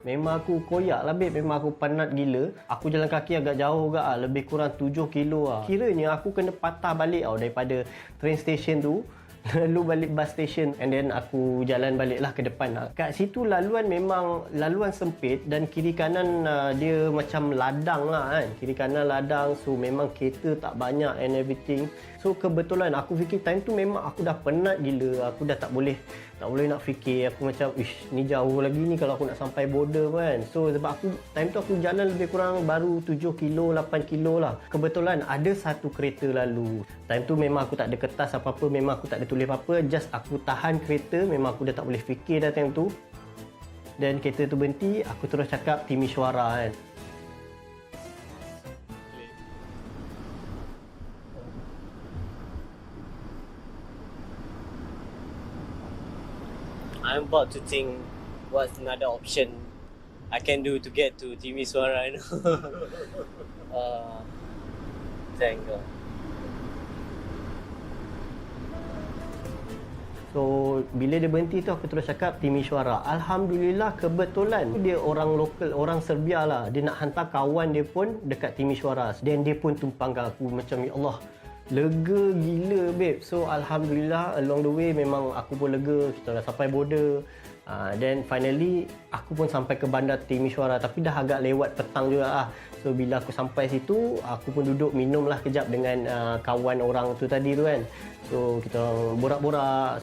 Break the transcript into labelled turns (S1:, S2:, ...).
S1: Memang aku koyak lah babe, memang aku penat gila. Aku jalan kaki agak jauh juga lah, lebih kurang 7 kilo lah. Kiranya aku kena patah balik tau daripada train station tu. Lalu balik bus station and then aku jalan baliklah ke depan lah. Kat situ laluan memang laluan sempit dan kiri kanan dia macam ladang lah kan. Kiri kanan ladang, so memang kereta tak banyak and everything. So kebetulan aku fikir time tu memang aku dah penat gila. Aku dah tak boleh nak fikir. Aku macam ni jauh lagi ni kalau aku nak sampai border kan. So sebab aku time tu aku jalan lebih kurang baru 7 kilo 8 kilo lah. Kebetulan ada satu kereta lalu. Time tu memang aku tak ada kertas apa-apa, memang aku tak ada tulis apa-apa, just aku tahan kereta. Memang aku dah tak boleh fikir dah time tu. Dan kereta tu berhenti, aku terus cakap Timisoara kan.
S2: I'm about to think what's another option I can do to get to Timisoara, you know. Thank God.
S1: So bila dia berhenti tu aku terus cakap Timisoara. Alhamdulillah kebetulan dia orang lokal, orang Serbia lah. Dia nak hantar kawan dia pun dekat Timisoara. Dan dia pun tumpangkan aku macam ya Allah. Lega gila babe. So Alhamdulillah along the way memang aku pun lega. Kita dah sampai border. Then finally aku pun sampai ke bandar Timisoara. Tapi dah agak lewat petang juga lah. So bila aku sampai situ, aku pun duduk minum lah kejap dengan kawan orang tu tadi tu kan. So kita borak-borak.